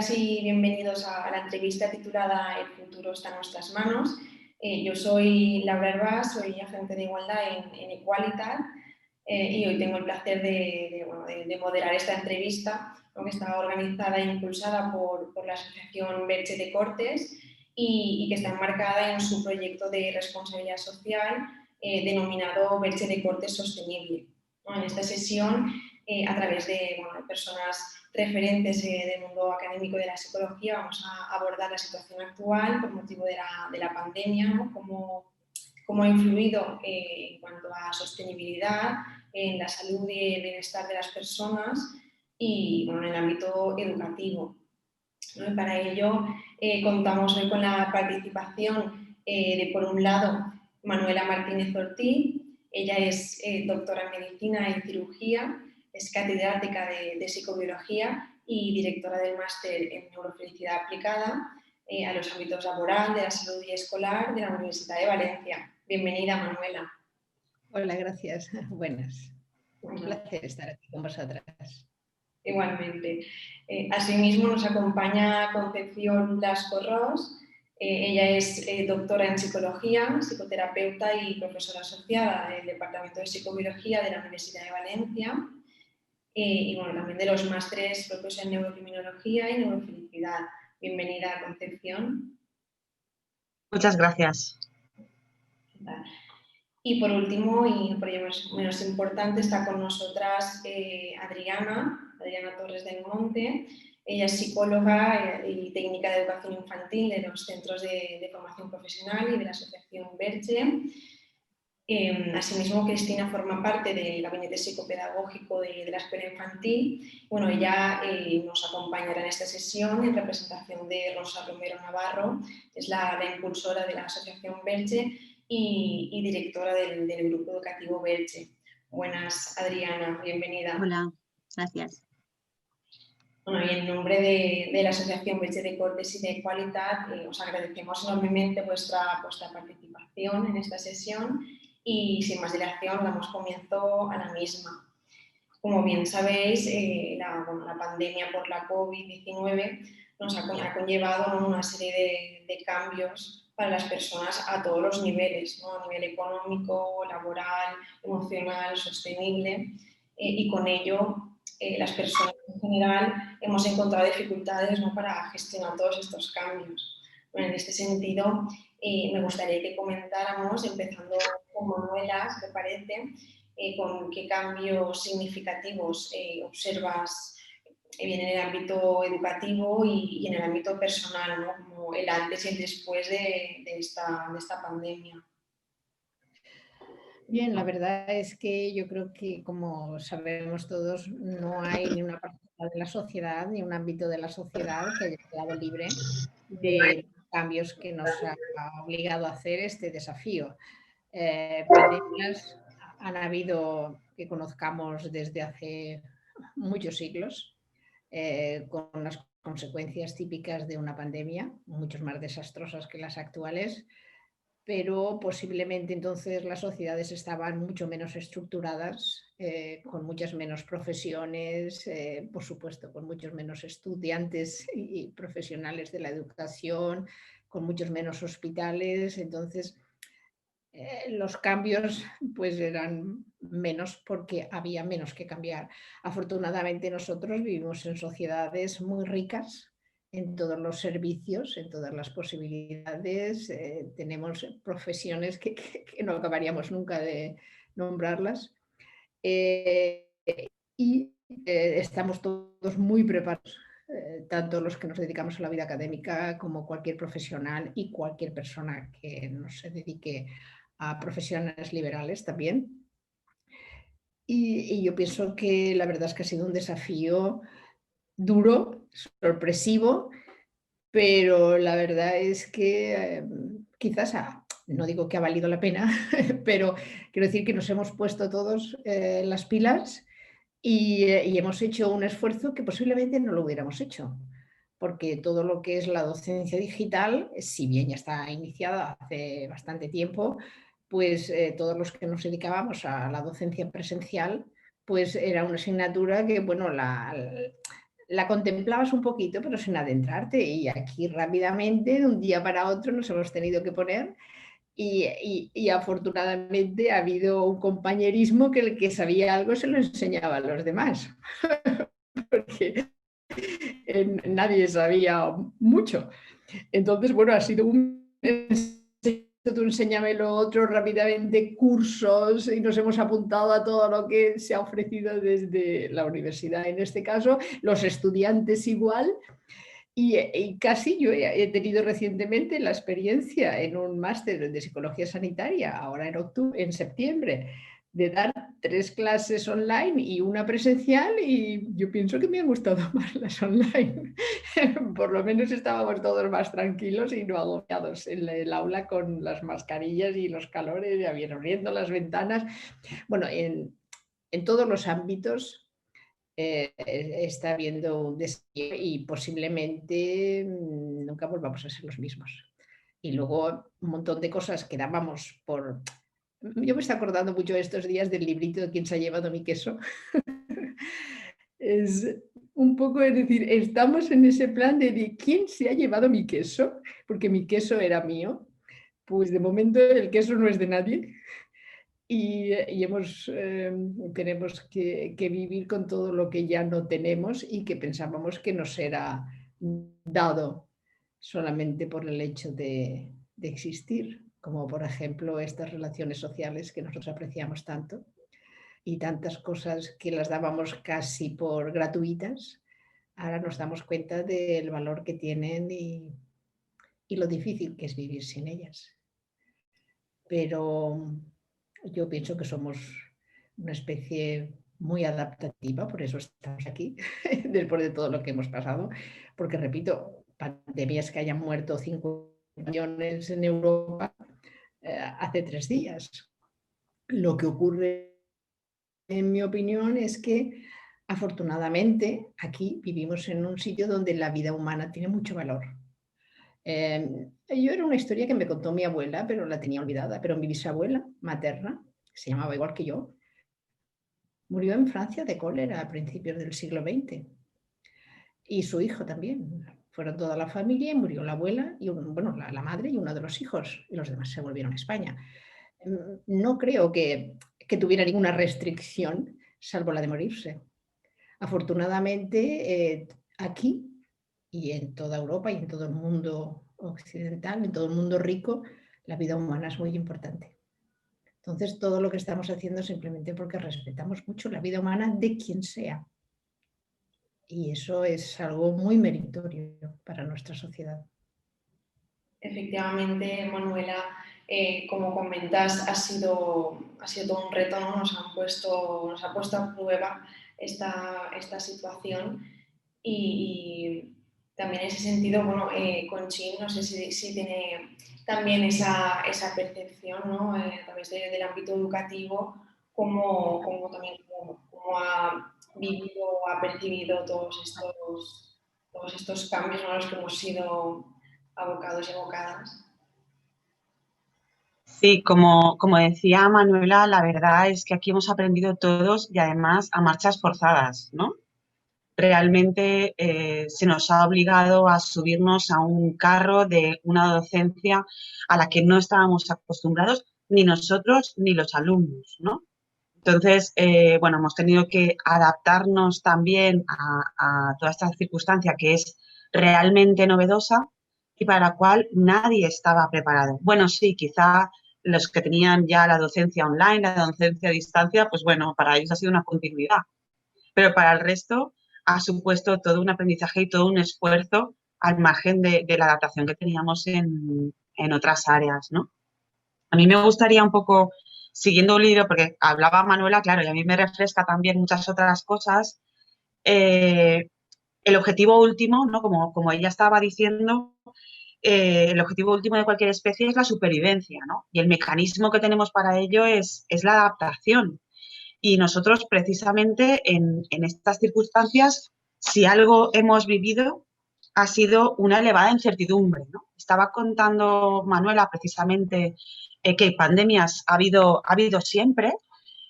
Bienvenidas y bienvenidos a la entrevista titulada El futuro está en nuestras manos. Yo soy Laura Hervás, soy agente de igualdad en Equalitat y hoy tengo el placer de moderar esta entrevista, ¿no?, que está organizada e impulsada por la Asociación Belche de Cortes y que está enmarcada en su proyecto de responsabilidad social denominado Belche de Cortes Sostenible, ¿no? En esta sesión, a través de personas referentes del mundo académico de la psicología, vamos a abordar la situación actual por motivo de la pandemia, ¿no? Cómo ha influido en cuanto a sostenibilidad en la salud y el bienestar de las personas y en el ámbito educativo, ¿no? Y para ello contamos hoy con la participación de, por un lado, Manuela Martínez Ortiz. Ella es doctora en Medicina y Cirugía, es catedrática de Psicobiología y directora del máster en Neurofelicidad Aplicada a los ámbitos laboral, de la salud y escolar de la Universidad de Valencia. Bienvenida, Manuela. Hola, gracias. Buenas. Un placer estar aquí con vosotras. Igualmente. Asimismo nos acompaña Concepción Blasco Ros. Ella es doctora en Psicología, psicoterapeuta y profesora asociada del Departamento de Psicobiología de la Universidad de Valencia y también de los másteres propios en Neurocriminología y Neurofelicidad. Bienvenida, Concepción. Muchas gracias. Y por último, y por ello menos importante, está con nosotras Adriana Torres del Monte. Ella es psicóloga y técnica de educación infantil de los centros de formación profesional y de la Asociación Belche. Asimismo, Cristina forma parte del gabinete psicopedagógico de la escuela infantil. Bueno, ella nos acompañará en esta sesión en representación de Rosa Romero Navarro, es la impulsora de la Asociación Belche y directora del Grupo Educativo Belche. Buenas, Adriana, bienvenida. Hola, gracias. Bueno, y en nombre de la Asociación Belche de Cortes y de Equalitat, os agradecemos enormemente vuestra participación en esta sesión y sin más dilación damos comienzo a la misma. Como bien sabéis, la pandemia por la COVID-19 nos ha conllevado una serie de cambios para las personas a todos los niveles, ¿no? A nivel económico, laboral, emocional, sostenible, y con ello las personas en general hemos encontrado dificultades, ¿no?, para gestionar todos estos cambios. Bueno, en este sentido, me gustaría que comentáramos, empezando con Manuela, si te parece, con qué cambios significativos observas bien en el ámbito educativo y en el ámbito personal, ¿no?, como el antes y el después de esta pandemia. Bien, la verdad es que yo creo que, como sabemos todos, no hay ni una parte de la sociedad ni un ámbito de la sociedad que haya quedado libre de cambios que nos ha obligado a hacer este desafío. Pandemias han habido que conozcamos desde hace muchos siglos, con las consecuencias típicas de una pandemia, muchos más desastrosas que las actuales, pero posiblemente entonces las sociedades estaban mucho menos estructuradas, con muchas menos profesiones, por supuesto, con muchos menos estudiantes y profesionales de la educación, con muchos menos hospitales. Entonces, los cambios pues eran menos porque había menos que cambiar. Afortunadamente nosotros vivimos en sociedades muy ricas en todos los servicios, en todas las posibilidades, tenemos profesiones que no acabaríamos nunca de nombrarlas, y estamos todos muy preparados, tanto los que nos dedicamos a la vida académica como cualquier profesional y cualquier persona que no se dedique a profesiones liberales también. Y yo pienso que la verdad es que ha sido un desafío duro, sorpresivo, pero la verdad es que quizás, no digo que ha valido la pena, pero quiero decir que nos hemos puesto todos las pilas y hemos hecho un esfuerzo que posiblemente no lo hubiéramos hecho, porque todo lo que es la docencia digital, si bien ya está iniciada hace bastante tiempo, pues todos los que nos dedicábamos a la docencia presencial, pues era una asignatura que, bueno, la contemplabas un poquito, pero sin adentrarte. Y aquí rápidamente, de un día para otro, nos hemos tenido que poner. Y afortunadamente ha habido un compañerismo que el que sabía algo se lo enseñaba a los demás. Porque nadie sabía mucho. Entonces, bueno, ha sido un tú enséñame lo otro rápidamente, cursos, y nos hemos apuntado a todo lo que se ha ofrecido desde la universidad. En este caso, los estudiantes igual. Y casi yo he tenido recientemente la experiencia en un máster de psicología sanitaria, ahora en septiembre, de dar 3 clases online y una presencial, y yo pienso que me han gustado más las online. Por lo menos estábamos todos más tranquilos y no agobiados en el aula con las mascarillas y los calores, y abriendo las ventanas. Bueno, en todos los ámbitos está habiendo un desafío y posiblemente nunca volvamos a ser los mismos. Y luego un montón de cosas que dábamos por... Yo me estoy acordando mucho estos días del librito de quién se ha llevado mi queso. Es un poco, es decir, estamos en ese plan de quién se ha llevado mi queso, porque mi queso era mío. Pues de momento el queso no es de nadie. Y tenemos que vivir con todo lo que ya no tenemos y que pensábamos que nos era dado solamente por el hecho de existir, como por ejemplo estas relaciones sociales que nosotros apreciamos tanto y tantas cosas que las dábamos casi por gratuitas. Ahora nos damos cuenta del valor que tienen y lo difícil que es vivir sin ellas. Pero yo pienso que somos una especie muy adaptativa, por eso estamos aquí, después de todo lo que hemos pasado, porque repito, pandemias que hayan muerto 5 millones en Europa hace 3 días. Lo que ocurre, en mi opinión, es que afortunadamente aquí vivimos en un sitio donde la vida humana tiene mucho valor. Yo era una historia que me contó mi abuela, pero la tenía olvidada, pero mi bisabuela materna, que se llamaba igual que yo, murió en Francia de cólera a principios del siglo XX. Y su hijo también. Fueron toda la familia y murió la abuela, y bueno, la madre y uno de los hijos, y los demás se volvieron a España. No creo que tuviera ninguna restricción, salvo la de morirse. Afortunadamente, aquí y en toda Europa y en todo el mundo occidental, en todo el mundo rico, la vida humana es muy importante. Entonces, todo lo que estamos haciendo es simplemente porque respetamos mucho la vida humana de quien sea. Y eso es algo muy meritorio para nuestra sociedad. Efectivamente, Manuela, como comentas, ha sido todo un reto, ¿no? Nos ha puesto a prueba esta situación y también en ese sentido, bueno, Conchín, no sé si tiene también esa percepción, ¿no? A través del ámbito educativo, cómo ha vivido o ha percibido todos estos cambios, ¿no? A los que hemos sido abocados y abocadas. Sí, como decía Manuela, la verdad es que aquí hemos aprendido todos y además a marchas forzadas, ¿no? Realmente se nos ha obligado a subirnos a un carro de una docencia a la que no estábamos acostumbrados ni nosotros ni los alumnos, ¿no? Entonces, bueno, hemos tenido que adaptarnos también a toda esta circunstancia que es realmente novedosa y para la cual nadie estaba preparado. Bueno, sí, quizá los que tenían ya la docencia online, la docencia a distancia, pues bueno, para ellos ha sido una continuidad. Pero para el resto ha supuesto todo un aprendizaje y todo un esfuerzo al margen de la adaptación que teníamos en otras áreas, ¿no? A mí me gustaría un poco, siguiendo un libro, porque hablaba Manuela, claro, y a mí me refresca también muchas otras cosas, el objetivo último, ¿no? Como ella estaba diciendo, el objetivo último de cualquier especie es la supervivencia, ¿no? Y el mecanismo que tenemos para ello es la adaptación. Y nosotros, precisamente, en estas circunstancias, si algo hemos vivido, ha sido una elevada incertidumbre, ¿no? Estaba contando Manuela, precisamente, que pandemias ha habido siempre,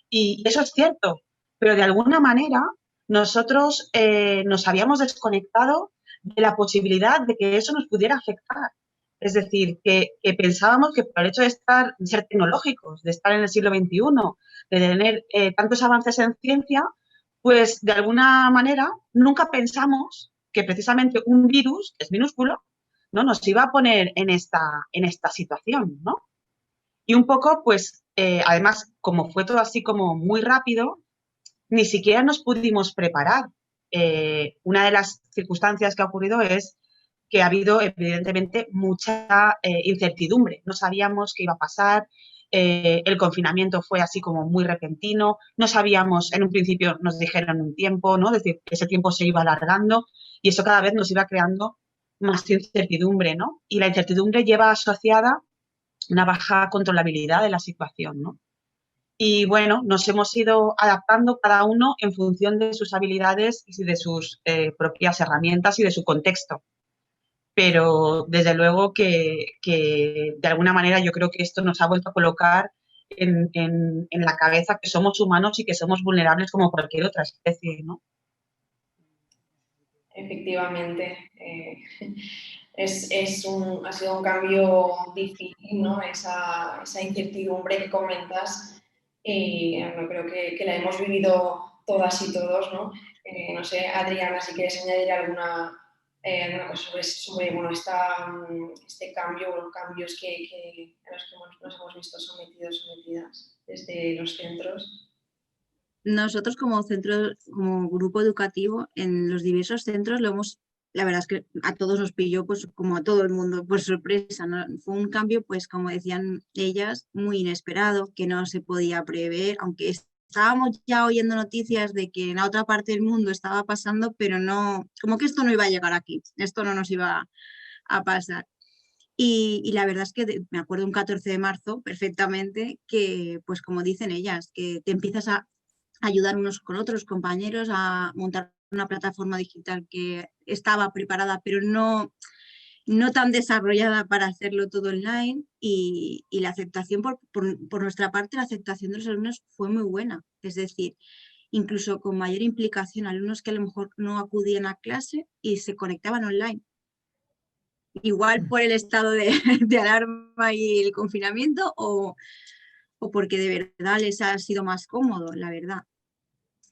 y eso es cierto, pero de alguna manera nosotros nos habíamos desconectado de la posibilidad de que eso nos pudiera afectar. Es decir, que pensábamos que por el hecho de ser tecnológicos, de estar en el siglo XXI, de tener tantos avances en ciencia, pues de alguna manera nunca pensamos que precisamente un virus, que es minúsculo, ¿no? Nos iba a poner en esta situación, ¿no? Y un poco, pues, además, como fue todo así como muy rápido, ni siquiera nos pudimos preparar. Una de las circunstancias que ha ocurrido es que ha habido, evidentemente, mucha incertidumbre. No sabíamos qué iba a pasar, el confinamiento fue así como muy repentino, no sabíamos, en un principio nos dijeron un tiempo, ¿no? Es decir, que ese tiempo se iba alargando y eso cada vez nos iba creando más incertidumbre, ¿no? Y la incertidumbre lleva asociada una baja controlabilidad de la situación, ¿no? Y bueno, nos hemos ido adaptando cada uno en función de sus habilidades y de sus propias herramientas y de su contexto. Pero desde luego que de alguna manera yo creo que esto nos ha vuelto a colocar en la cabeza que somos humanos y que somos vulnerables como cualquier otra especie, ¿no? Efectivamente. Ha sido un cambio difícil, ¿no? Esa incertidumbre que comentas, no creo que la hemos vivido todas y todos, ¿no? No sé, Adriana, si quieres añadir alguna cosa sobre bueno, este cambio o los cambios a los que nos hemos visto sometidas desde los centros. Nosotros como centro, como grupo educativo, en los diversos centros la verdad es que a todos nos pilló, pues como a todo el mundo, por sorpresa, ¿no? Fue un cambio, pues como decían ellas, muy inesperado, que no se podía prever, aunque estábamos ya oyendo noticias de que en la otra parte del mundo estaba pasando, pero no, como que esto no iba a llegar aquí, esto no nos iba a pasar. Y la verdad es que me acuerdo un 14 de marzo perfectamente que, pues como dicen ellas, que te empiezas a ayudar unos con otros compañeros a montar una plataforma digital que estaba preparada, pero no tan desarrollada para hacerlo todo online y la aceptación por nuestra parte, la aceptación de los alumnos fue muy buena. Es decir, incluso con mayor implicación, alumnos que a lo mejor no acudían a clase y se conectaban online. Igual por el estado de alarma y el confinamiento o porque de verdad les ha sido más cómodo, la verdad.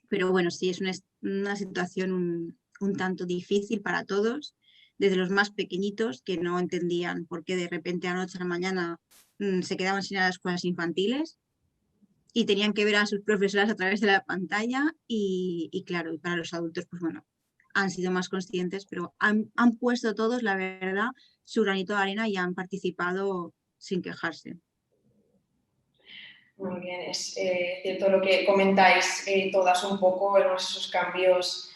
Pero bueno, sí, es una situación un tanto difícil para todos, desde los más pequeñitos que no entendían por qué de repente a la noche a la mañana se quedaban sin ir a las escuelas infantiles y tenían que ver a sus profesoras a través de la pantalla y claro, y para los adultos, pues bueno, han sido más conscientes, pero han puesto todos, la verdad, su granito de arena y han participado sin quejarse. Muy bien, es cierto lo que comentáis todas un poco, esos cambios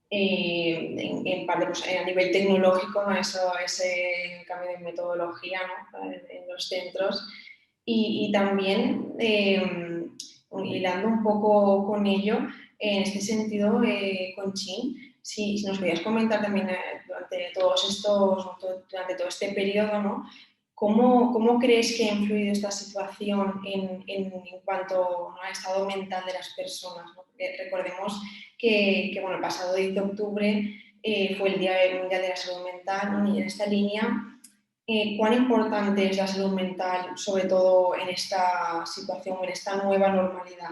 en parte pues, a nivel tecnológico, ¿no? Ese cambio de metodología, ¿no? En los centros y también hilando un poco con ello, en este sentido, Conchín, si nos podías comentar también durante todo este periodo, ¿no? ¿Cómo crees que ha influido esta situación en cuanto al estado mental de las personas, ¿no? Recordemos que bueno, el pasado 10 de octubre fue el Día Mundial de la Salud Mental, ¿no? Y en esta línea, ¿cuán importante es la salud mental, sobre todo en esta situación, en esta nueva normalidad?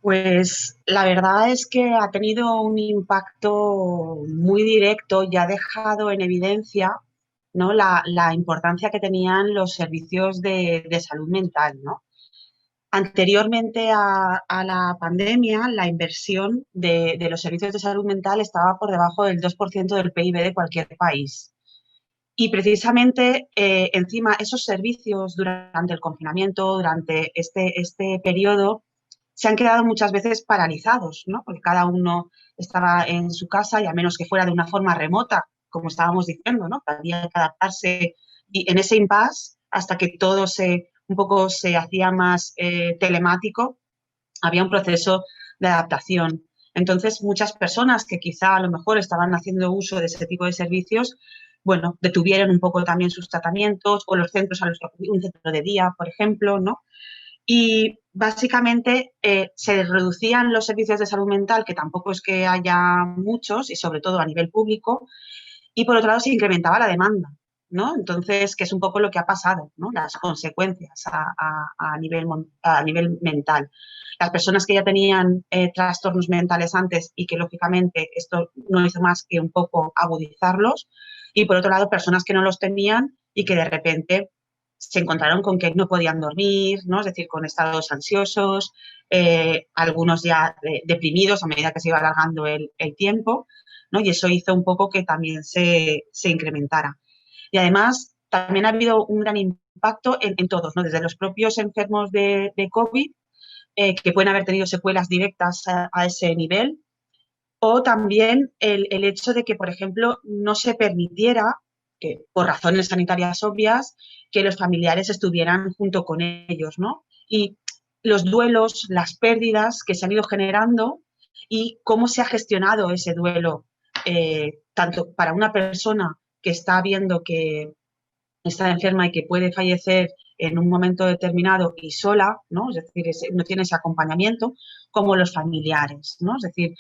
Pues la verdad es que ha tenido un impacto muy directo y ha dejado en evidencia, ¿no? la importancia que tenían los servicios de salud mental, ¿no? Anteriormente a la pandemia, la inversión de los servicios de salud mental estaba por debajo del 2% del PIB de cualquier país. Y precisamente encima esos servicios durante el confinamiento, durante este periodo, se han quedado muchas veces paralizados, ¿no? Porque cada uno estaba en su casa y a menos que fuera de una forma remota, como estábamos diciendo, ¿no? Había que adaptarse y en ese impasse, hasta que todo un poco se hacía más telemático, había un proceso de adaptación. Entonces, muchas personas que quizá a lo mejor estaban haciendo uso de ese tipo de servicios, bueno, detuvieron un poco también sus tratamientos o los centros a los que acudían, un centro de día, por ejemplo, ¿no? Y básicamente se reducían los servicios de salud mental, que tampoco es que haya muchos, y sobre todo a nivel público, y por otro lado se incrementaba la demanda, ¿no? Entonces, que es un poco lo que ha pasado, ¿no? Las consecuencias a nivel mental. Las personas que ya tenían trastornos mentales antes y que lógicamente esto no hizo más que un poco agudizarlos, y por otro lado personas que no los tenían y que de repente se encontraron con que no podían dormir, ¿no? Es decir, con estados ansiosos, algunos ya deprimidos a medida que se iba alargando el tiempo, ¿no? Y eso hizo un poco que también se incrementara. Y además, también ha habido un gran impacto en todos, ¿no? Desde los propios enfermos de COVID, que pueden haber tenido secuelas directas a ese nivel, o también el hecho de que, por ejemplo, no se permitiera, que por razones sanitarias obvias, que los familiares estuvieran junto con ellos, ¿no? Y los duelos, las pérdidas que se han ido generando y cómo se ha gestionado ese duelo, tanto para una persona que está viendo que está enferma y que puede fallecer en un momento determinado y sola, ¿no? Es decir, no tiene ese acompañamiento, como los familiares, ¿no? Es decir,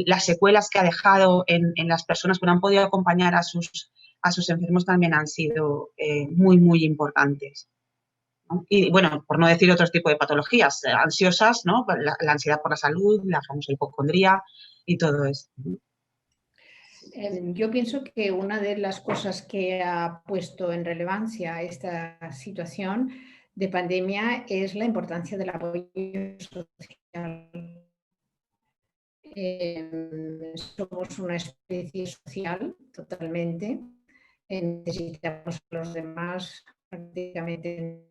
las secuelas que ha dejado en las personas que no han podido acompañar a sus enfermos también han sido muy, muy importantes, ¿no? Y bueno, por no decir otros tipos de patologías ansiosas, ¿no? La ansiedad por la salud, la famosa hipocondría y todo esto, ¿no? Yo pienso que una de las cosas que ha puesto en relevancia esta situación de pandemia es la importancia del apoyo social. Somos una especie social totalmente, necesitamos a los demás prácticamente en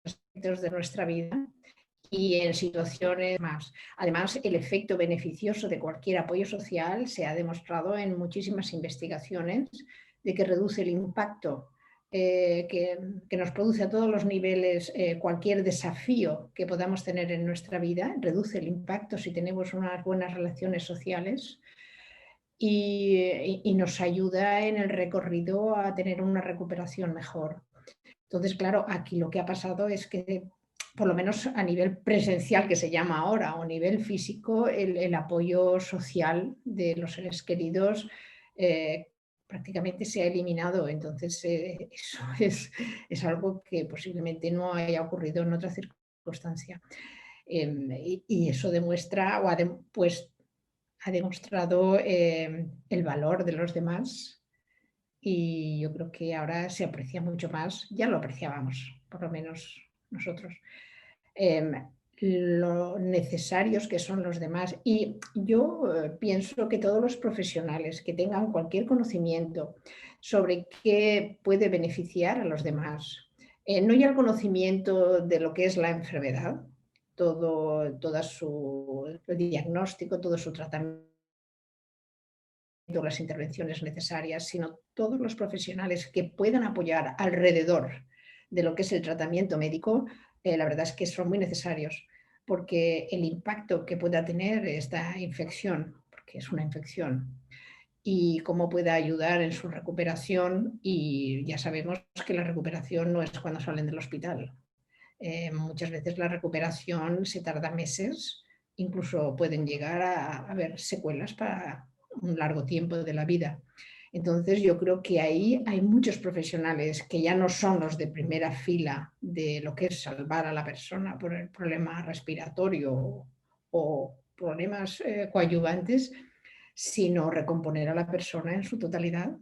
aspectos de nuestra vida y en situaciones más. Además, el efecto beneficioso de cualquier apoyo social se ha demostrado en muchísimas investigaciones de que reduce el impacto que nos produce a todos los niveles cualquier desafío que podamos tener en nuestra vida, reduce el impacto si tenemos unas buenas relaciones sociales y nos ayuda en el recorrido a tener una recuperación mejor. Entonces, claro, aquí lo que ha pasado es que, por lo menos a nivel presencial, que se llama ahora, o a nivel físico, el apoyo social de los seres queridos prácticamente se ha eliminado. Entonces, eso es algo que posiblemente no haya ocurrido en otra circunstancia. Y eso demuestra, o ha demostrado el valor de los demás. Y yo creo que ahora se aprecia mucho más, ya lo apreciábamos, por lo menos nosotros, lo necesarios que son los demás. Y yo pienso que todos los profesionales que tengan cualquier conocimiento sobre qué puede beneficiar a los demás, no ya el conocimiento de lo que es la enfermedad, todo su diagnóstico, todo su tratamiento, las intervenciones necesarias, sino todos los profesionales que puedan apoyar alrededor de lo que es el tratamiento médico, la verdad es que son muy necesarios, porque el impacto que pueda tener esta infección, porque es una infección, y cómo pueda ayudar en su recuperación, y ya sabemos que la recuperación no es cuando salen del hospital. Muchas veces la recuperación se tarda meses, incluso pueden llegar a haber secuelas para un largo tiempo de la vida. Entonces yo creo que ahí hay muchos profesionales que ya no son los de primera fila de lo que es salvar a la persona por el problema respiratorio o problemas coadyuvantes, sino recomponer a la persona en su totalidad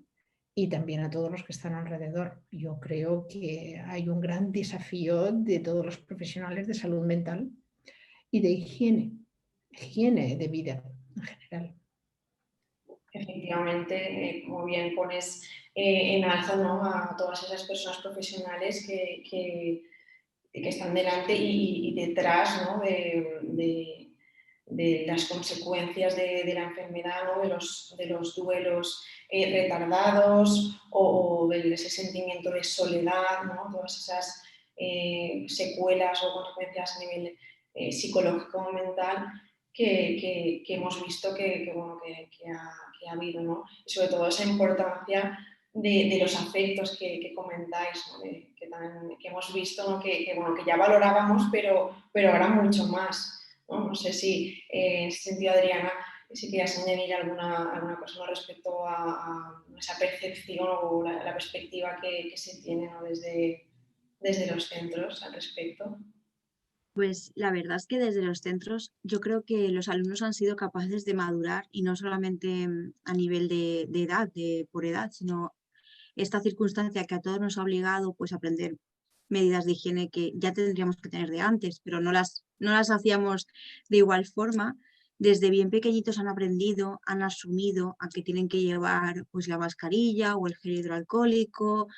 y también a todos los que están alrededor. Yo creo que hay un gran desafío de todos los profesionales de salud mental y de higiene de vida en general. Efectivamente, como bien pones en alza, ¿no?, a todas esas personas profesionales que están delante y detrás, ¿no?, de las consecuencias de la enfermedad, ¿no?, de los duelos retardados o de ese sentimiento de soledad, ¿no?, todas esas secuelas o consecuencias a nivel psicológico o mental que hemos visto que ha habido, ¿no? Y sobre todo esa importancia de los afectos que comentáis, ¿no? Que hemos visto, ¿no? Bueno, que ya valorábamos, pero ahora mucho más, ¿no? No sé si en ese sentido, Adriana, si quieres añadir alguna cosa respecto a esa percepción o la perspectiva que se tiene, ¿no? desde los centros al respecto. Pues la verdad es que desde los centros yo creo que los alumnos han sido capaces de madurar y no solamente a nivel de edad, por edad, sino esta circunstancia que a todos nos ha obligado pues, a aprender medidas de higiene que ya tendríamos que tener de antes, pero no las hacíamos de igual forma. Desde bien pequeñitos han aprendido, han asumido a que tienen que llevar pues, la mascarilla o el gel hidroalcohólico.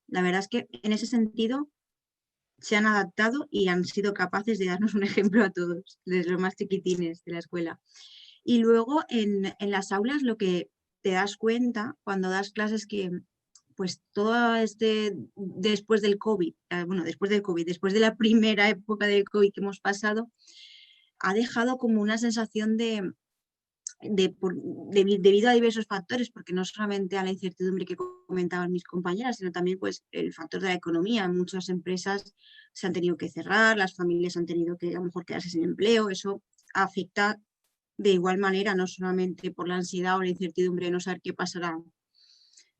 La verdad es que en ese sentido se han adaptado y han sido capaces de darnos un ejemplo a todos, desde los más chiquitines de la escuela. Y luego en las aulas lo que te das cuenta cuando das clases que pues todo después del COVID, después de la primera época del COVID que hemos pasado, ha dejado como una sensación debido a diversos factores, porque no solamente a la incertidumbre que comentaban mis compañeras, sino también pues, el factor de la economía. Muchas empresas se han tenido que cerrar, las familias han tenido que a lo mejor quedarse sin empleo. Eso afecta de igual manera, no solamente por la ansiedad o la incertidumbre de no saber qué pasará,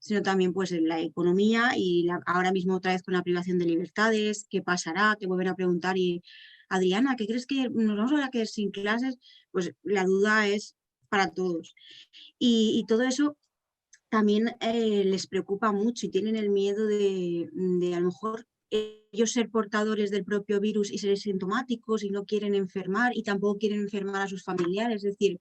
sino también pues, en la economía y ahora mismo otra vez con la privación de libertades, qué pasará, te vuelven a preguntar y Adriana, ¿qué crees que nos vamos a quedar sin clases? Pues la duda es para todos. Y todo eso también les preocupa mucho y tienen el miedo de a lo mejor ellos ser portadores del propio virus y ser sintomáticos y no quieren enfermar y tampoco quieren enfermar a sus familiares. Es decir,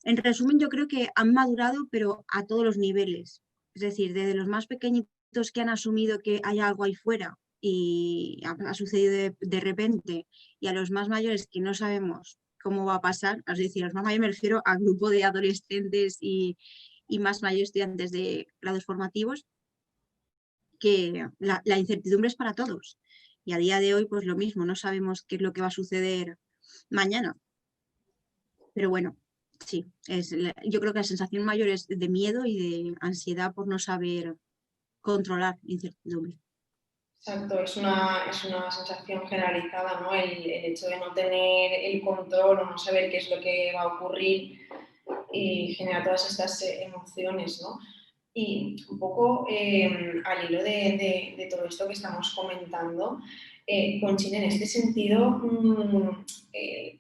en resumen, yo creo que han madurado, pero a todos los niveles. Es decir, desde los más pequeñitos que han asumido que hay algo ahí fuera y ha sucedido de repente, y a los más mayores que no sabemos cómo va a pasar, es decir, a los más mayores me refiero al grupo de adolescentes y más mayores estudiantes de grados formativos, que la incertidumbre es para todos. Y a día de hoy, pues lo mismo, no sabemos qué es lo que va a suceder mañana. Pero bueno, sí, yo creo que la sensación mayor es de miedo y de ansiedad por no saber controlar la incertidumbre. Exacto, es una sensación generalizada, ¿no? El hecho de no tener el control o no saber qué es lo que va a ocurrir y genera todas estas emociones, ¿no? Y un poco al hilo de todo esto que estamos comentando, Conchita, en este sentido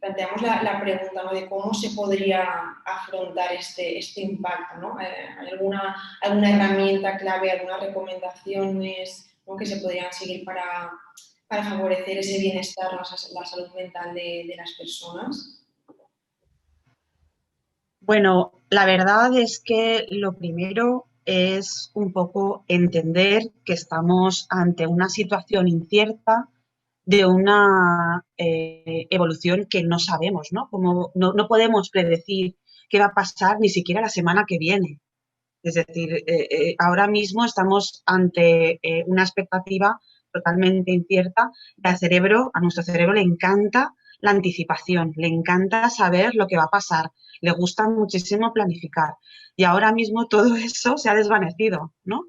planteamos la pregunta, ¿no? De cómo se podría afrontar este impacto, ¿no? ¿Hay alguna herramienta clave, algunas recomendaciones, ¿no? que se podrían seguir para favorecer ese bienestar, la salud mental de las personas? Bueno, la verdad es que lo primero es un poco entender que estamos ante una situación incierta de una evolución que no sabemos, ¿no? Como no podemos predecir qué va a pasar ni siquiera la semana que viene. Es decir, ahora mismo estamos ante una expectativa totalmente incierta. A nuestro cerebro le encanta la anticipación, le encanta saber lo que va a pasar, le gusta muchísimo planificar. Y ahora mismo todo eso se ha desvanecido, ¿no?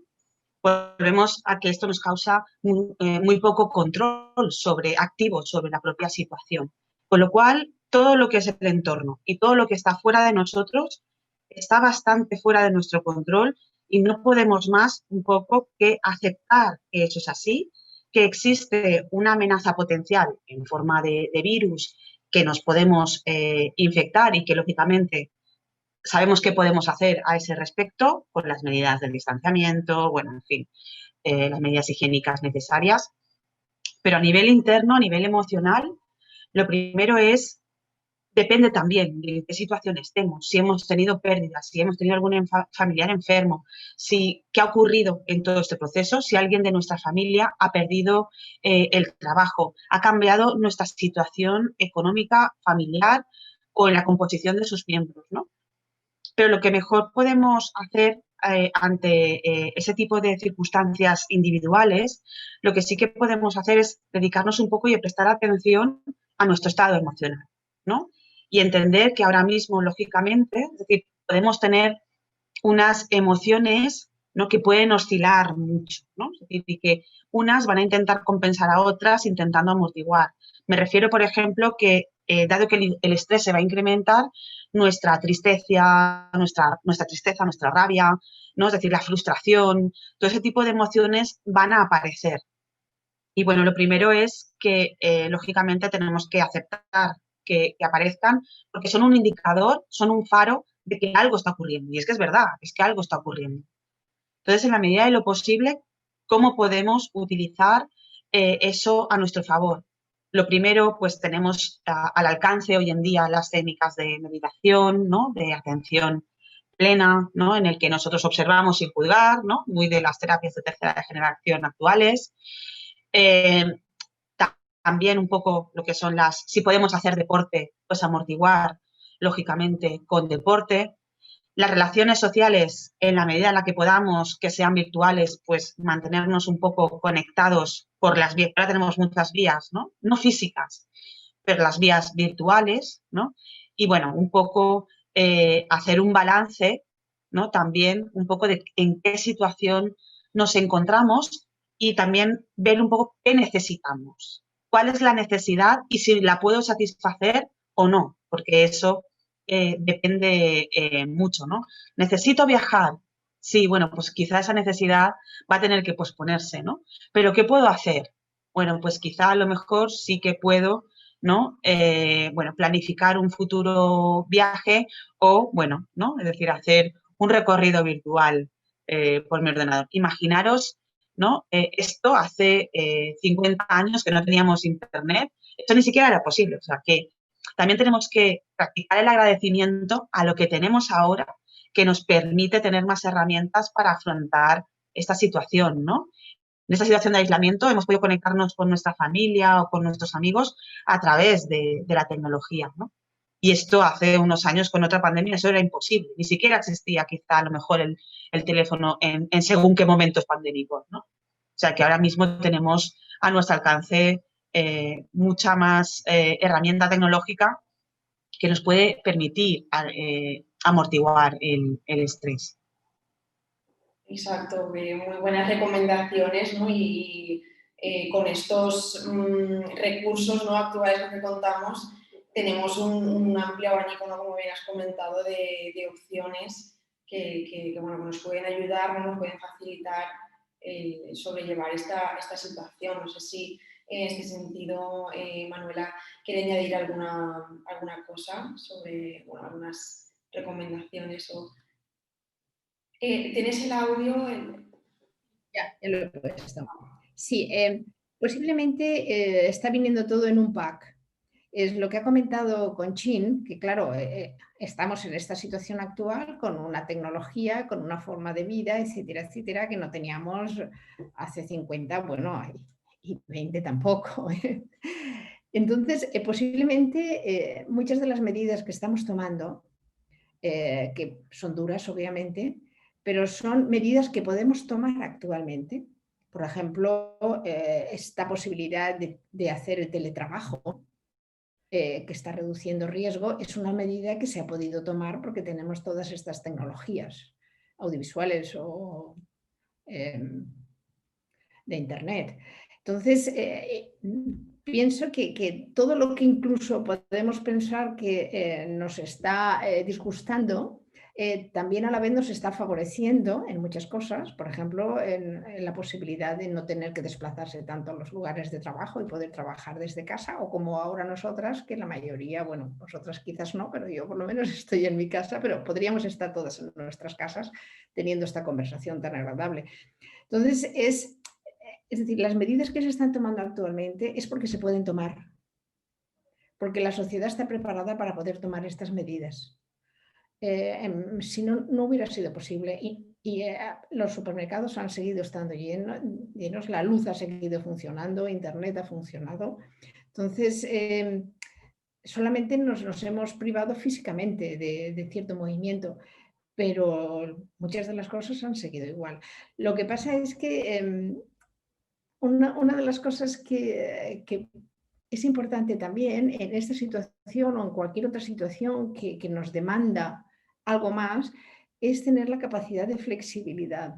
Volvemos a que esto nos causa muy poco control activo sobre la propia situación. Con lo cual, todo lo que es el entorno y todo lo que está fuera de nosotros está bastante fuera de nuestro control y no podemos más un poco que aceptar que eso es así, que existe una amenaza potencial en forma de virus que nos podemos infectar y que lógicamente sabemos qué podemos hacer a ese respecto con las medidas del distanciamiento, bueno, en fin, las medidas higiénicas necesarias. Pero a nivel interno, a nivel emocional, lo primero depende también de qué situación estemos, si hemos tenido pérdidas, si hemos tenido algún familiar enfermo, qué ha ocurrido en todo este proceso, si alguien de nuestra familia ha perdido el trabajo, ha cambiado nuestra situación económica, familiar o en la composición de sus miembros, ¿no? Pero lo que mejor podemos hacer ante ese tipo de circunstancias individuales, lo que sí que podemos hacer es dedicarnos un poco y prestar atención a nuestro estado emocional, ¿no? Y entender que ahora mismo, lógicamente, es decir, podemos tener unas emociones ¿no? Que pueden oscilar mucho, ¿no? Es decir, y que unas van a intentar compensar a otras intentando amortiguar. Me refiero, por ejemplo, que dado que el estrés se va a incrementar, nuestra tristeza, nuestra rabia, ¿no? Es decir, la frustración, todo ese tipo de emociones van a aparecer. Y bueno, lo primero es que, lógicamente, tenemos que aceptar que aparezcan, porque son un indicador, son un faro de que algo está ocurriendo. Y es que es verdad, es que algo está ocurriendo. Entonces, en la medida de lo posible, ¿cómo podemos utilizar eso a nuestro favor? Lo primero, pues tenemos al alcance hoy en día las técnicas de meditación, ¿no? De atención plena, ¿no? En el que nosotros observamos sin juzgar, ¿no? Muy de las terapias de tercera generación actuales. Eh, también un poco lo que son si podemos hacer deporte, pues amortiguar, lógicamente, con deporte. Las relaciones sociales, en la medida en la que podamos, que sean virtuales, pues mantenernos un poco conectados por las vías. Ahora tenemos muchas vías, ¿no? No físicas, pero las vías virtuales, ¿no? Y bueno, un poco hacer un balance, ¿no? También un poco de en qué situación nos encontramos y también ver un poco qué necesitamos, cuál es la necesidad y si la puedo satisfacer o no, porque eso depende mucho, ¿no? ¿Necesito viajar? Sí, bueno, pues quizá esa necesidad va a tener que posponerse, ¿no? Pero ¿qué puedo hacer? Bueno, pues quizá a lo mejor sí que puedo, ¿no? Bueno, planificar un futuro viaje o, bueno, ¿no? Es decir, hacer un recorrido virtual por mi ordenador. Imaginaros, ¿no? Esto hace 50 años que no teníamos internet, esto ni siquiera era posible, o sea que también tenemos que practicar el agradecimiento a lo que tenemos ahora, que nos permite tener más herramientas para afrontar esta situación, ¿no? En esta situación de aislamiento hemos podido conectarnos con nuestra familia o con nuestros amigos a través de la tecnología, ¿no? Y esto hace unos años con otra pandemia eso era imposible. Ni siquiera existía quizá a lo mejor el teléfono en según qué momentos pandémicos, ¿no? O sea que ahora mismo tenemos a nuestro alcance mucha más herramienta tecnológica que nos puede permitir amortiguar el estrés. Exacto, muy buenas recomendaciones, ¿no? Y con estos recursos, ¿no? actuales que contamos, tenemos un amplio abanico, ¿no? Como bien has comentado, de opciones que, bueno, que nos pueden ayudar, ¿no? Nos pueden facilitar sobrellevar esta situación. No sé si en este sentido, Manuela, quiere añadir alguna cosa sobre, bueno, algunas recomendaciones o... ¿Tienes el audio? Ya lo he puesto. Sí, posiblemente está viniendo todo en un pack. Es lo que ha comentado Conchín, que claro, estamos en esta situación actual con una tecnología, con una forma de vida, etcétera, etcétera, que no teníamos hace 50, bueno, y 20 tampoco. Entonces, posiblemente muchas de las medidas que estamos tomando, que son duras obviamente, pero son medidas que podemos tomar actualmente. Por ejemplo, esta posibilidad de hacer el teletrabajo, que está reduciendo riesgo, es una medida que se ha podido tomar porque tenemos todas estas tecnologías audiovisuales o de Internet. Entonces, pienso que todo lo que incluso podemos pensar que nos está disgustando, también a la vez nos está favoreciendo en muchas cosas, por ejemplo, en la posibilidad de no tener que desplazarse tanto a los lugares de trabajo y poder trabajar desde casa, o como ahora nosotras, que la mayoría, bueno, nosotras quizás no, pero yo por lo menos estoy en mi casa, pero podríamos estar todas en nuestras casas teniendo esta conversación tan agradable. Entonces, es decir, las medidas que se están tomando actualmente es porque se pueden tomar, porque la sociedad está preparada para poder tomar estas medidas. Si no, no hubiera sido posible. Y los supermercados han seguido estando llenos, la luz ha seguido funcionando, Internet ha funcionado. Entonces, solamente nos hemos privado físicamente de cierto movimiento, pero muchas de las cosas han seguido igual. Lo que pasa es que una de las cosas que es importante también en esta situación o en cualquier otra situación que nos demanda algo más es tener la capacidad de flexibilidad.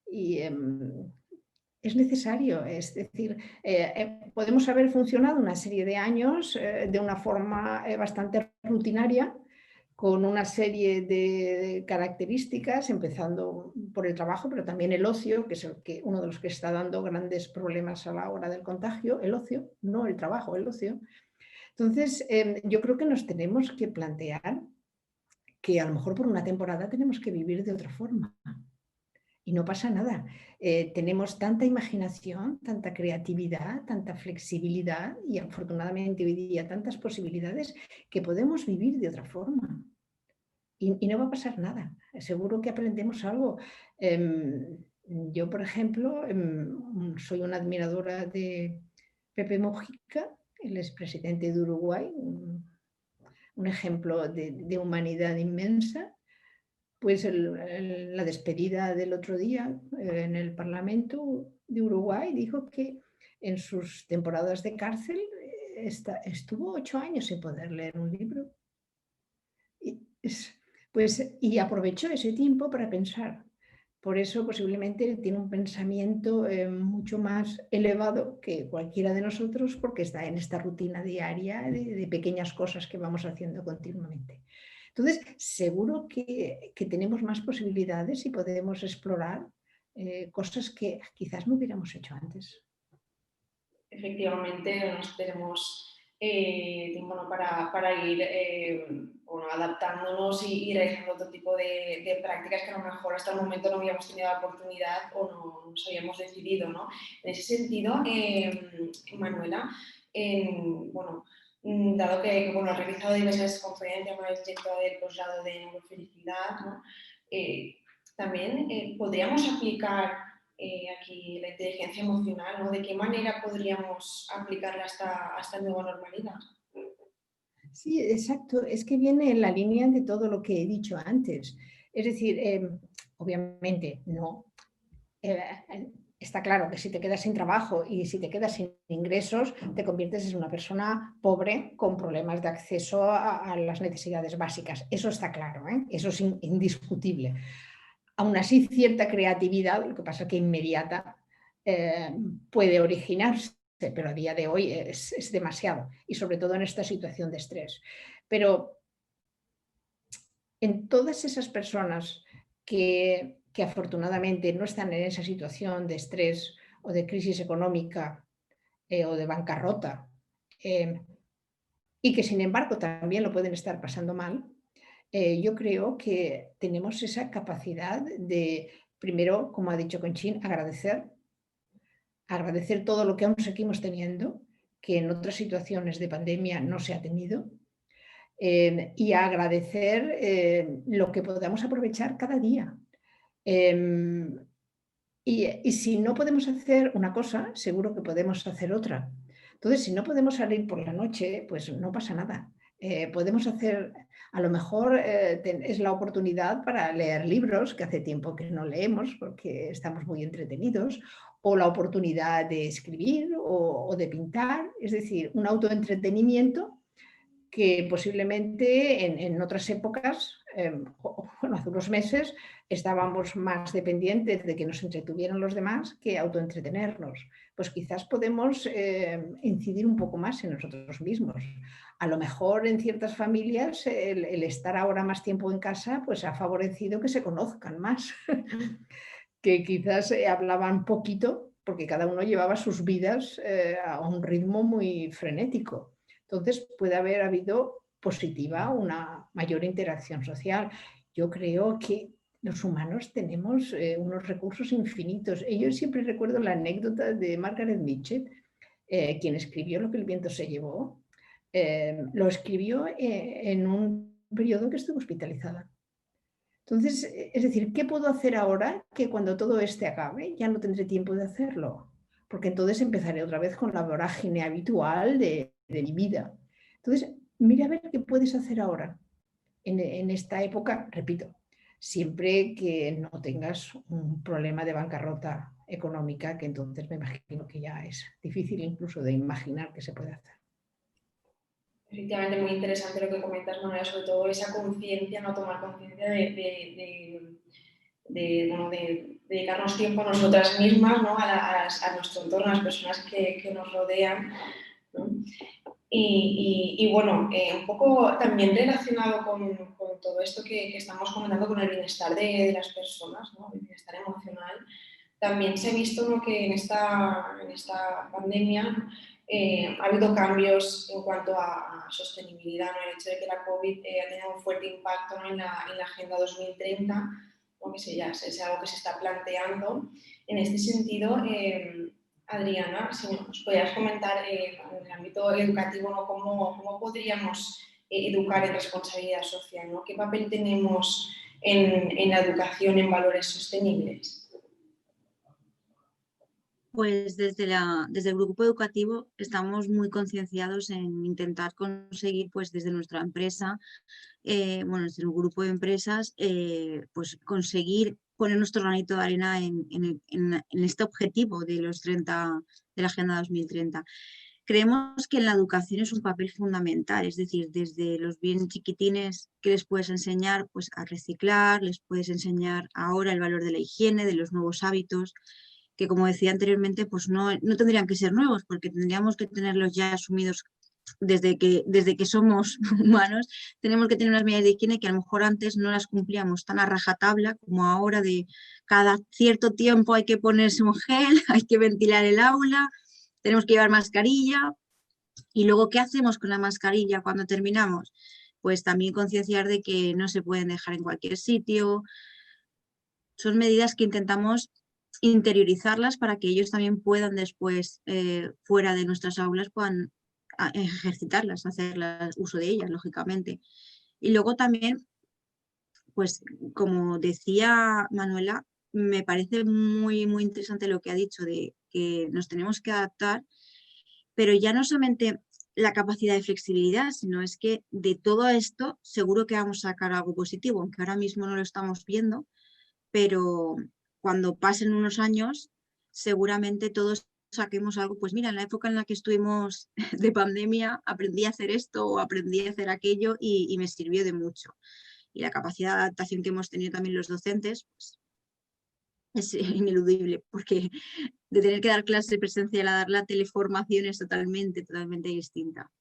es necesario, es decir, podemos haber funcionado una serie de años de una forma bastante rutinaria, con una serie de características, empezando por el trabajo, pero también el ocio, que es uno de los que está dando grandes problemas a la hora del contagio, el ocio, no el trabajo, el ocio. Entonces, yo creo que nos tenemos que plantear que a lo mejor por una temporada tenemos que vivir de otra forma. Y no pasa nada. Tenemos tanta imaginación, tanta creatividad, tanta flexibilidad y afortunadamente hoy día tantas posibilidades que podemos vivir de otra forma. Y no va a pasar nada. Seguro que aprendemos algo. Yo, por ejemplo, soy una admiradora de Pepe Mujica, el expresidente de Uruguay, un ejemplo de humanidad inmensa. Pues la despedida del otro día en el Parlamento de Uruguay dijo que en sus temporadas de cárcel estuvo 8 años sin poder leer un libro. Y aprovechó ese tiempo para pensar. Por eso posiblemente tiene un pensamiento mucho más elevado que cualquiera de nosotros, porque está en esta rutina diaria de pequeñas cosas que vamos haciendo continuamente. Entonces, seguro que tenemos más posibilidades y podemos explorar cosas que quizás no hubiéramos hecho antes. Efectivamente, nos tenemos tiempo, ¿no? para ir adaptándonos y realizando otro tipo de prácticas que a lo mejor hasta el momento no habíamos tenido la oportunidad o no nos habíamos decidido, ¿no? En ese sentido, Manuela, dado que has realizado diversas conferencias, me habéis dicho del posgrado de neurofelicidad, ¿no? También podríamos aplicar aquí la inteligencia emocional, ¿no? ¿De qué manera podríamos aplicarla a esta nueva normalidad? Sí, exacto. Es que viene en la línea de todo lo que he dicho antes. Es decir, obviamente no. Está claro que si te quedas sin trabajo y si te quedas sin ingresos, te conviertes en una persona pobre con problemas de acceso a las necesidades básicas. Eso está claro, ¿eh? Eso es indiscutible. Aún así, cierta creatividad, lo que pasa es que inmediata, puede originarse, pero a día de hoy es demasiado, y sobre todo en esta situación de estrés. Pero en todas esas personas que afortunadamente no están en esa situación de estrés o de crisis económica o de bancarrota, y que sin embargo también lo pueden estar pasando mal, yo creo que tenemos esa capacidad de, primero, como ha dicho Conchín, agradecer todo lo que aún seguimos teniendo, que en otras situaciones de pandemia no se ha tenido, y agradecer lo que podamos aprovechar cada día. Y si no podemos hacer una cosa, seguro que podemos hacer otra. Entonces, si no podemos salir por la noche, pues no pasa nada. Podemos hacer, a lo mejor es la oportunidad para leer libros que hace tiempo que no leemos porque estamos muy entretenidos, o la oportunidad de escribir o de pintar, es decir, un autoentretenimiento que posiblemente en otras épocas, hace unos meses, estábamos más dependientes de que nos entretuvieran los demás que autoentretenernos. Pues quizás podemos incidir un poco más en nosotros mismos. A lo mejor en ciertas familias el estar ahora más tiempo en casa pues ha favorecido que se conozcan más, que quizás hablaban poquito porque cada uno llevaba sus vidas a un ritmo muy frenético. Entonces puede haber habido positiva una mayor interacción social. Yo creo que los humanos tenemos unos recursos infinitos. Yo siempre recuerdo la anécdota de Margaret Mitchell, quien escribió Lo que el viento se llevó. Lo escribió en un periodo que estuvo hospitalizada. Entonces, es decir, ¿qué puedo hacer ahora que cuando todo este acabe ya no tendré tiempo de hacerlo? Porque entonces empezaré otra vez con la vorágine habitual de mi vida. Entonces, mira a ver qué puedes hacer ahora en esta época, repito, siempre que no tengas un problema de bancarrota económica, que entonces me imagino que ya es difícil incluso de imaginar que se puede hacer. Efectivamente, muy interesante lo que comentas, Manuela, sobre todo esa conciencia, no tomar conciencia de dedicarnos tiempo a nosotras mismas, ¿no? A nuestro entorno, a las personas que nos rodean, ¿no? Y bueno, un poco también relacionado con todo esto que estamos comentando, con el bienestar de las personas, ¿no? El bienestar emocional, también se ha visto, ¿no?, que en esta pandemia ha habido cambios en cuanto a sostenibilidad, ¿no? El hecho de que la COVID ha tenido un fuerte impacto, ¿no?, en la Agenda 2030, ¿no?, que es algo que se está planteando. En este sentido, Adriana, si nos podrías comentar en el ámbito educativo, ¿no?, cómo podríamos educar en responsabilidad social, ¿no? ¿Qué papel tenemos en la educación en valores sostenibles? Pues desde el grupo educativo estamos muy concienciados en intentar conseguir, pues desde nuestra empresa, bueno, desde el grupo de empresas, pues conseguir poner nuestro granito de arena en este objetivo de los 30, de la Agenda 2030. Creemos que en la educación es un papel fundamental, es decir, desde los bien chiquitines que les puedes enseñar, pues a reciclar, les puedes enseñar ahora el valor de la higiene, de los nuevos hábitos, que como decía anteriormente, pues no tendrían que ser nuevos, porque tendríamos que tenerlos ya asumidos desde que somos humanos. Tenemos que tener unas medidas de higiene que a lo mejor antes no las cumplíamos tan a rajatabla como ahora, de cada cierto tiempo hay que ponerse un gel, hay que ventilar el aula, tenemos que llevar mascarilla. Y luego, ¿qué hacemos con la mascarilla cuando terminamos? Pues también concienciar de que no se pueden dejar en cualquier sitio. Son medidas que intentamos interiorizarlas para que ellos también puedan después, fuera de nuestras aulas, puedan ejercitarlas, hacer uso de ellas, lógicamente. Y luego también, pues como decía Manuela, me parece muy, muy interesante lo que ha dicho de que nos tenemos que adaptar, pero ya no solamente la capacidad de flexibilidad, sino es que de todo esto seguro que vamos a sacar algo positivo, aunque ahora mismo no lo estamos viendo, pero cuando pasen unos años, seguramente todos saquemos algo. Pues mira, en la época en la que estuvimos de pandemia, aprendí a hacer esto o aprendí a hacer aquello y me sirvió de mucho. Y la capacidad de adaptación que hemos tenido también los docentes, pues, es ineludible, porque de tener que dar clase presencial a dar la teleformación es totalmente distinta.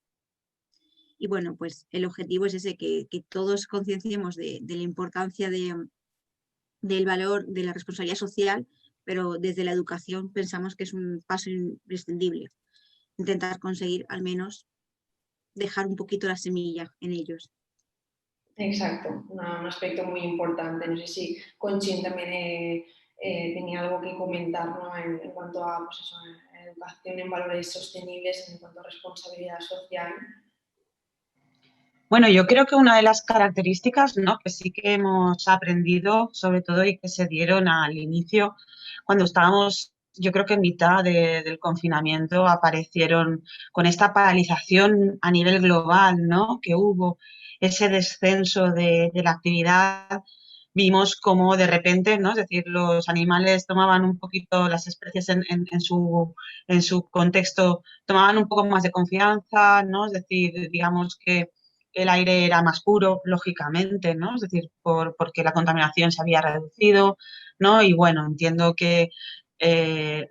Y bueno, pues el objetivo es ese, que todos concienciemos de la importancia del valor de la responsabilidad social, pero desde la educación pensamos que es un paso imprescindible. Intentar conseguir al menos dejar un poquito la semilla en ellos. Exacto, un aspecto muy importante. No sé si Conchi también tenía algo que comentar, ¿no?, en cuanto a, pues eso, a educación en valores sostenibles, en cuanto a responsabilidad social. Bueno, yo creo que una de las características, ¿no?, que sí que hemos aprendido, sobre todo, y que se dieron al inicio, cuando estábamos, yo creo que en mitad del confinamiento, aparecieron con esta paralización a nivel global, ¿no?, que hubo ese descenso de la actividad. Vimos como de repente, ¿no?, es decir, los animales tomaban un poquito, las especies en su contexto, tomaban un poco más de confianza, ¿no?, es decir, digamos que el aire era más puro, lógicamente, ¿no?, es decir, porque la contaminación se había reducido, ¿no? Y bueno, entiendo que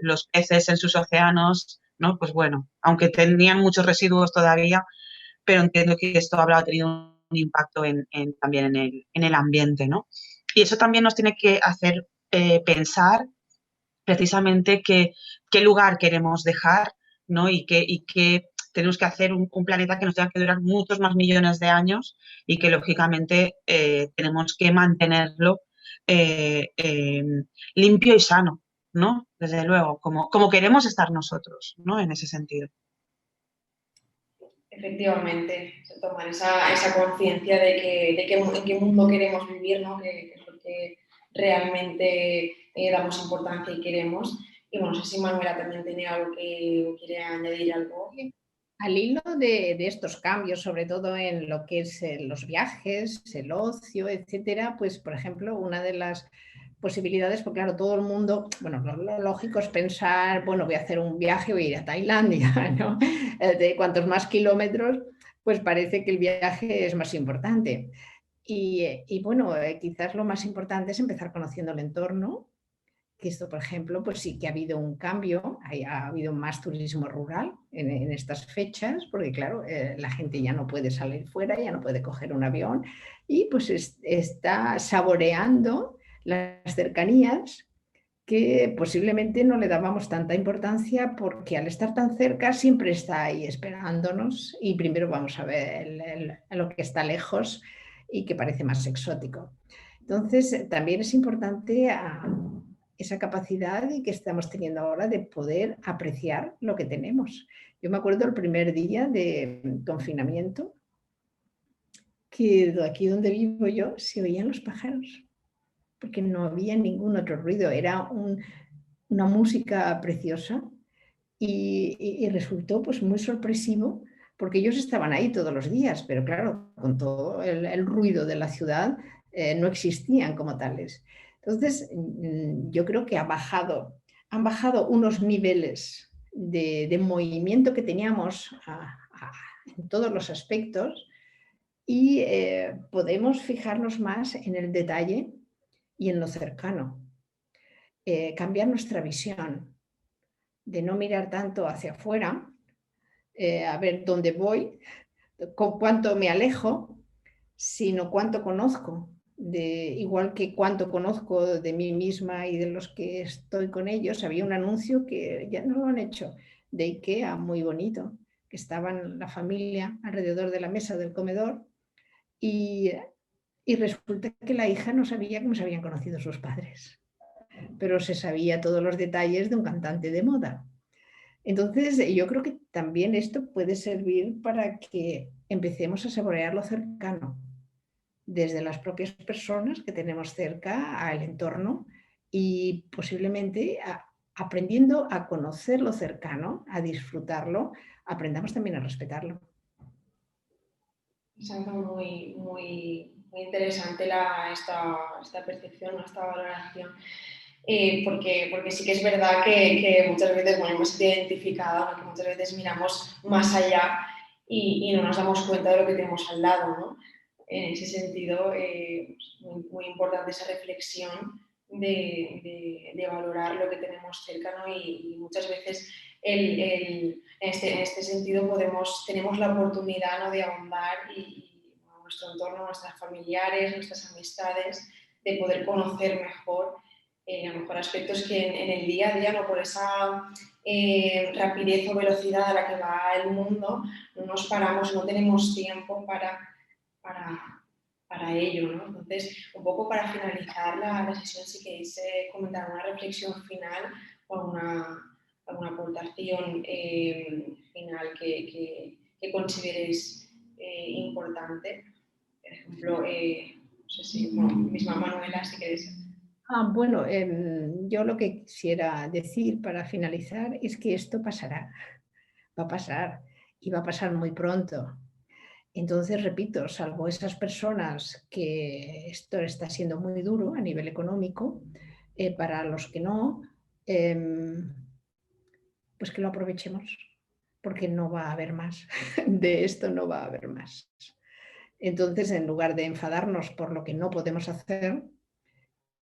los peces en sus océanos, ¿no?, pues bueno, aunque tenían muchos residuos todavía, pero entiendo que esto habrá tenido un impacto también en el ambiente, ¿no? Y eso también nos tiene que hacer pensar precisamente qué lugar queremos dejar, ¿no? Y que tenemos que hacer un planeta que nos tenga que durar muchos más millones de años y que lógicamente tenemos que mantenerlo limpio y sano, ¿no? Desde luego, como queremos estar nosotros, ¿no?, en ese sentido. Efectivamente, tomar esa conciencia de en qué mundo queremos vivir, ¿no?, que es lo que realmente damos importancia y queremos. Y bueno, no sé si Manuela también tiene algo que quiere añadir algo. Al hilo de estos cambios, sobre todo en lo que es los viajes, el ocio, etcétera, pues, por ejemplo, una de las posibilidades, porque claro, todo el mundo, bueno, lo lógico es pensar, bueno, voy a hacer un viaje, voy a ir a Tailandia, ¿no? De cuantos más kilómetros, pues parece que el viaje es más importante. Y bueno, quizás lo más importante es empezar conociendo el entorno, que esto, por ejemplo, pues sí que ha habido un cambio, ha habido más turismo rural en estas fechas, porque claro, la gente ya no puede salir fuera, ya no puede coger un avión y pues está saboreando las cercanías que posiblemente no le dábamos tanta importancia porque al estar tan cerca siempre está ahí esperándonos y primero vamos a ver lo que está lejos y que parece más exótico. Entonces, también es importante esa capacidad y que estamos teniendo ahora de poder apreciar lo que tenemos. Yo me acuerdo el primer día de confinamiento que aquí donde vivo yo se oían los pájaros porque no había ningún otro ruido, era una música preciosa y resultó pues muy sorpresivo porque ellos estaban ahí todos los días, pero claro, con todo el ruido de la ciudad no existían como tales. Entonces, yo creo que han bajado unos niveles de movimiento que teníamos en todos los aspectos y podemos fijarnos más en el detalle y en lo cercano. Cambiar nuestra visión, de no mirar tanto hacia afuera, a ver dónde voy, con cuánto me alejo, sino cuánto conozco, igual que cuánto conozco de mí misma y de los que estoy con ellos. Había un anuncio que ya no lo han hecho, de IKEA, muy bonito, que estaban la familia alrededor de la mesa del comedor y resulta que la hija no sabía cómo se habían conocido sus padres, pero se sabía todos los detalles de un cantante de moda. Entonces, yo creo que también esto puede servir para que empecemos a saborear lo cercano, desde las propias personas que tenemos cerca al entorno y posiblemente aprendiendo a conocer lo cercano, a disfrutarlo, aprendamos también a respetarlo. Es algo muy interesante esta percepción, esta valoración. Porque sí que es verdad que muchas veces, bueno, hemos identificado, ¿no?, que muchas veces miramos más allá y no nos damos cuenta de lo que tenemos al lado, ¿no? En ese sentido, muy importante esa reflexión de valorar lo que tenemos cerca, ¿no? Y muchas veces en este sentido tenemos la oportunidad, ¿no?, de ahondar y nuestro entorno, nuestras familiares, nuestras amistades, de poder conocer mejor a lo mejor aspectos que en el día a día, no por esa rapidez o velocidad a la que va el mundo, no nos paramos, no tenemos tiempo para ello, ¿no? Entonces, un poco para finalizar la sesión, si queréis comentar una reflexión final o alguna aportación final que consideréis importante. Por ejemplo, no sé si, misma Manuela, si queréis. Bueno, yo lo que quisiera decir para finalizar es que esto pasará, va a pasar y va a pasar muy pronto. Entonces, repito, salvo esas personas que esto está siendo muy duro a nivel económico, para los que no, pues que lo aprovechemos, porque no va a haber más. De esto no va a haber más. Entonces, en lugar de enfadarnos por lo que no podemos hacer,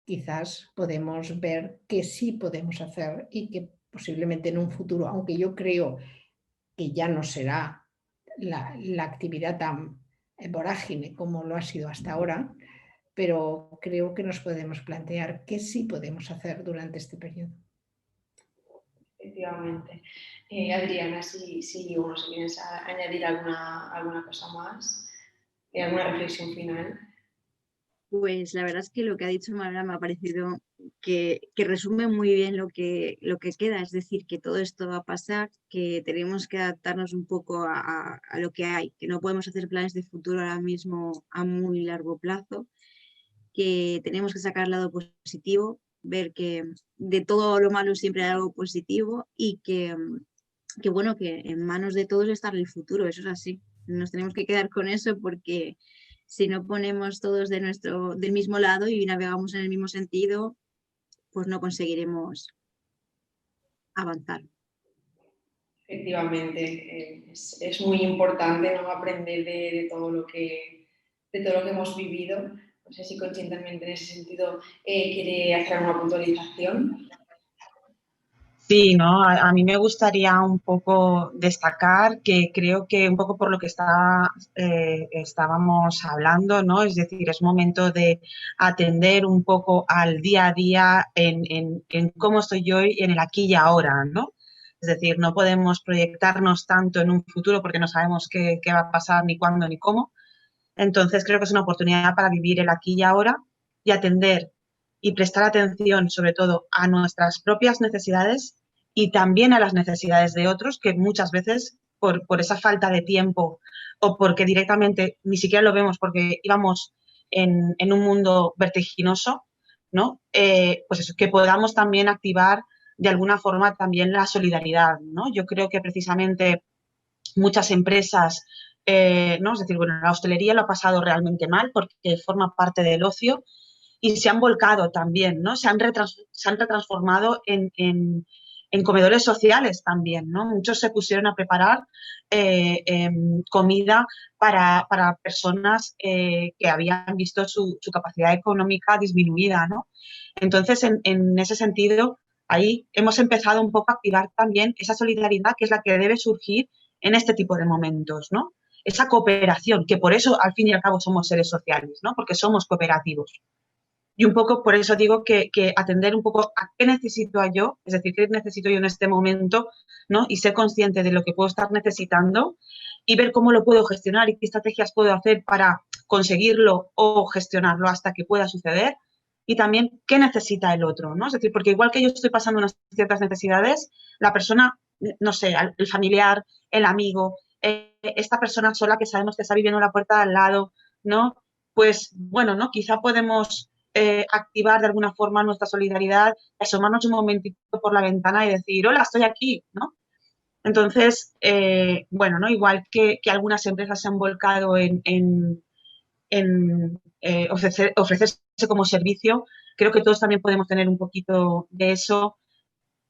quizás podemos ver que sí podemos hacer y que posiblemente en un futuro, aunque yo creo que ya no será la actividad tan vorágine como lo ha sido hasta ahora, pero creo que nos podemos plantear qué sí podemos hacer durante este periodo. Efectivamente. Adriana, si quieres añadir alguna cosa más, alguna reflexión final. Pues la verdad es que lo que ha dicho Manuela me ha parecido que resume muy bien lo que queda, es decir, que todo esto va a pasar, que tenemos que adaptarnos un poco a lo que hay, que no podemos hacer planes de futuro ahora mismo a muy largo plazo, que tenemos que sacar el lado positivo, ver que de todo lo malo siempre hay algo positivo y que bueno, que en manos de todos está el futuro, eso es así. Nos tenemos que quedar con eso porque si no ponemos todos del mismo lado y navegamos en el mismo sentido, pues no conseguiremos avanzar. Efectivamente, es muy importante, ¿no?, aprender de todo lo que hemos vivido. No sé si Conchín también en ese sentido quiere hacer alguna puntualización. Sí, ¿no? A mí me gustaría un poco destacar que creo que un poco por lo que estábamos hablando, ¿no? Es decir, es momento de atender un poco al día a día en cómo estoy yo y en el aquí y ahora, ¿no? Es decir, no podemos proyectarnos tanto en un futuro porque no sabemos qué va a pasar, ni cuándo, ni cómo. Entonces, creo que es una oportunidad para vivir el aquí y ahora y atender y prestar atención, sobre todo, a nuestras propias necesidades y también a las necesidades de otros, que muchas veces, por esa falta de tiempo o porque directamente ni siquiera lo vemos porque íbamos en un mundo vertiginoso, ¿no? Pues eso, que podamos también activar de alguna forma también la solidaridad, ¿no? Yo creo que precisamente muchas empresas, ¿no? Es decir, bueno, la hostelería lo ha pasado realmente mal porque forma parte del ocio y se han volcado también, ¿no? Se han retransformado en comedores sociales también, ¿no? Muchos se pusieron a preparar comida para personas que habían visto su capacidad económica disminuida, ¿no? Entonces, en ese sentido, ahí hemos empezado un poco a activar también esa solidaridad que es la que debe surgir en este tipo de momentos, ¿no? Esa cooperación, que por eso al fin y al cabo somos seres sociales, ¿no? Porque somos cooperativos. Y un poco por eso digo que atender un poco a qué necesito yo, es decir, qué necesito yo en este momento, ¿no? Y ser consciente de lo que puedo estar necesitando y ver cómo lo puedo gestionar y qué estrategias puedo hacer para conseguirlo o gestionarlo hasta que pueda suceder. Y también qué necesita el otro, ¿no? Es decir, porque igual que yo estoy pasando unas ciertas necesidades, la persona, no sé, el familiar, el amigo, esta persona sola que sabemos que está viviendo en la puerta de al lado, ¿no? Pues bueno, ¿no? Quizá podemos activar de alguna forma nuestra solidaridad, asomarnos un momentito por la ventana y decir, hola, estoy aquí, ¿no? Entonces, bueno, ¿no? Igual que algunas empresas se han volcado en ofrecerse como servicio, creo que todos también podemos tener un poquito de eso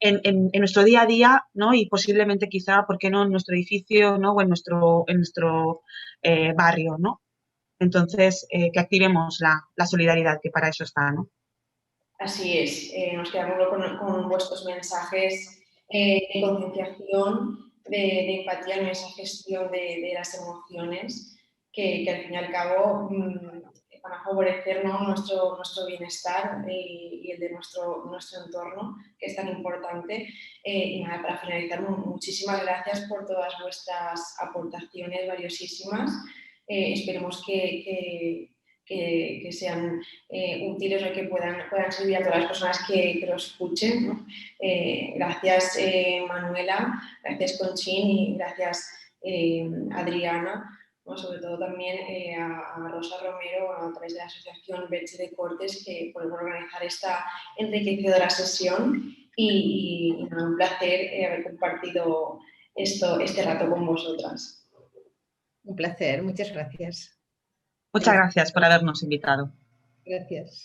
en nuestro día a día, ¿no? Y posiblemente quizá, ¿por qué no?, en nuestro edificio, ¿no? O en nuestro barrio, ¿no? Entonces, que activemos la solidaridad, que para eso está, ¿no? Así es, nos quedamos con vuestros mensajes de concienciación, de empatía en esa gestión de las emociones que al fin y al cabo van a favorecer, ¿no?, nuestro bienestar y el de nuestro entorno, que es tan importante. Y nada, para finalizar, muchísimas gracias por todas vuestras aportaciones valiosísimas. Esperemos que sean útiles o que puedan servir a todas las personas que lo escuchen, ¿no? Gracias Manuela, gracias Conchín y gracias Adriana, ¿no? Sobre todo también a Rosa Romero a través de la Asociación Betche de Cortes por organizar esta enriquecedora sesión y un placer haber compartido este rato con vosotras. Un placer, muchas gracias. Muchas gracias por habernos invitado. Gracias.